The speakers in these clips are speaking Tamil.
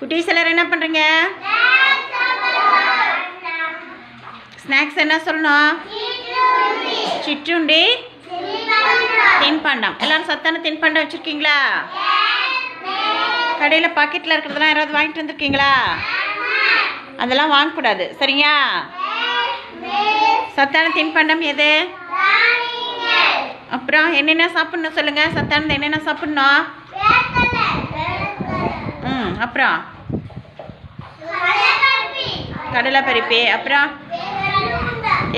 குட்டீஸ் எல்லாரும் என்ன பண்ணுறீங்க? ஸ்நாக்ஸ் என்ன சொல்லணும்? சிற்றுண்டி, தின்பண்டம். எல்லாரும் சத்தான தின்பண்டம் வச்சுருக்கீங்களா? கடையில் பாக்கெட்டில் இருக்கிறதெல்லாம் யாராவது வாங்கிட்டு வந்துருக்கீங்களா? அதெல்லாம் வாங்கக்கூடாது, சரியா? சத்தான தின்பண்டம் எது? அப்புறம் என்னென்ன சாப்பிட்ணும் சொல்லுங்கள். சத்தானது என்னென்ன சாப்பிட்ணும்? அப்புறம் கடலைப்பருப்பு, அப்புறம்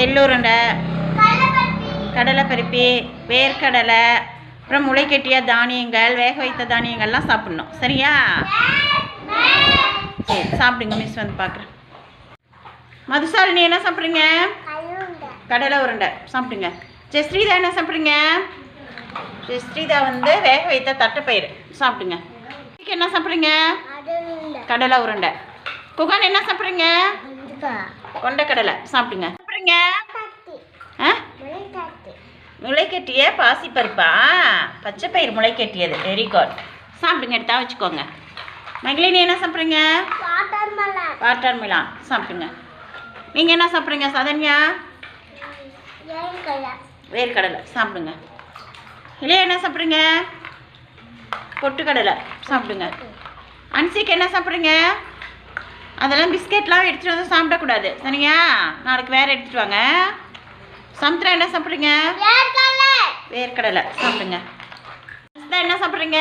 எள்ளுருண்டை, கடலைப்பருப்பு, வேர்க்கடலை, அப்புறம் முளைக்கட்டிய தானியங்கள், வேக வைத்த தானியங்கள்லாம் சாப்பிட்ணும், சரியா? சரி, சாப்பிடுங்க. மிஸ் வந்து பார்க்குறேன். மதுசாலினி என்ன சாப்பிட்றீங்க? கடலை உருண்டை சாப்பிடுங்க. ஜெஸ்ரீதா என்ன சாப்பிட்றீங்க? ஜெஸ்ரீதா வந்து வேக வைத்த தட்டைப்பயிறு சாப்பிடுங்க. என்ன சாப்பிட்றீங்க? கடலை உருண்டை. குகான் என்ன சாப்பிட்றீங்க? கொண்டக்கடலை சாப்பிடுங்க. சாப்பிட்றீங்க முளைக்கட்டிய பாசிப்பருப்பா? பச்சைப்பயிறு முளைக்கட்டியது. Very good. சாப்பிடுங்க. எடுத்தா வச்சுக்கோங்க. மகிழினி என்ன சாப்பிட்றீங்க? வாட்டர் மிலான் சாப்பிடுங்க. நீங்கள் என்ன சாப்பிட்றீங்க சதன்யா? வேர்க்கடலை சாப்பிடுங்க. இல்லையா என்ன சாப்பிட்றீங்க? பொட்டுக்கடலை சாப்பிடுங்க. அன்சிக்கு என்ன சாப்பிட்றீங்க? அதெல்லாம் பிஸ்கெட்லாம் எடுத்துகிட்டு வந்து சாப்பிடக்கூடாது, சரியா? நாளைக்கு வேறு எடுத்துகிட்டு வாங்க. சமுத்திரா என்ன சாப்பிட்றீங்க? வேர்க்கடலை சாப்பிடுங்க. என்ன சாப்பிட்றீங்க?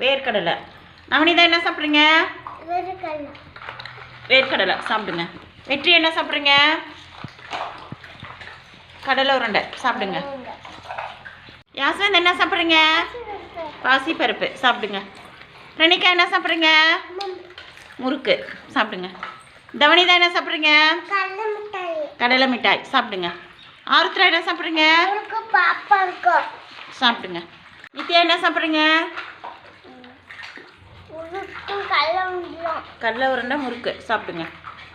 வேர்க்கடலை. நவனிதா என்ன சாப்பிட்றீங்க? வேர்க்கடலை சாப்பிடுங்க. வெற்றி என்ன சாப்பிட்றீங்க? கடலை உருண்டை சாப்பிடுங்க. யாஸ்வந்த் என்ன சாப்பிட்றீங்க? பாசிப்பருப்பு சாப்பிடுங்க. ரணிகா என்ன சாப்பிட்றீங்க? முறுக்கு சாப்பிடுங்க. தவனிதா என்ன சாப்பிட்றீங்க? கடலை மிட்டாய் சாப்பிடுங்க. ஆருத்ரா என்ன சாப்பிட்றீங்க? சாப்பிடுங்க. நித்யா என்ன சாப்பிட்றீங்க? கடலை உருண்டை, முறுக்கு சாப்பிடுங்க.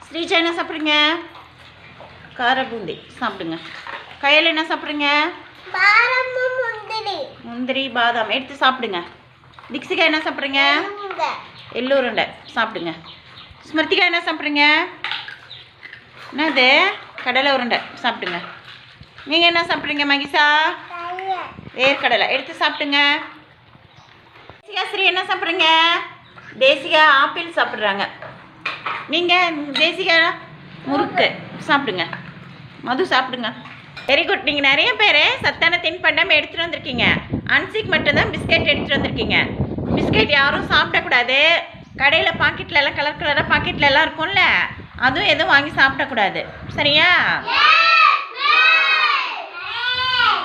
ஸ்ரீஜா என்ன சாப்பிட்றீங்க? கார பூந்தி சாப்பிடுங்க. கையில் என்ன சாப்பிட்றீங்க? முந்திரி, பாதாம் எடுத்து சாப்பிடுங்க. திக்ஷிகா என்ன சாப்பிட்றீங்க? எள்ளுருண்டை சாப்பிடுங்க. ஸ்மிருதிகா என்ன சாப்பிட்றீங்க? என்னது? கடலை உருண்டை சாப்பிடுங்க. நீங்கள் என்ன சாப்பிட்றீங்க மகிஷா? வேர்க்கடலை எடுத்து சாப்பிடுங்க. தேசிகா ஸ்ரீ என்ன சாப்பிட்றீங்க? தேசிகா ஆப்பிள் சாப்பிட்றாங்க. நீங்கள் தேசிகா முறுக்கு சாப்பிடுங்க. மது சாப்பிடுங்க. Very good. நீங்கள் நிறைய பேர் சத்தான தின்பண்டம் எடுத்துகிட்டு வந்திருக்கீங்க. அன்சிக் மட்டும்தான் பிஸ்கெட் எடுத்துகிட்டு வந்திருக்கீங்க. பிஸ்கெட் யாரும் சாப்பிடக்கூடாது. கடையில் பாக்கெட்லலாம் கலர் கலராக பாக்கெட்லலாம் இருக்கும்ல, அதுவும் எதுவும் வாங்கி சாப்பிடக்கூடாது, சரியா?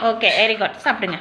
Okay, very good. சாப்பிடுங்க.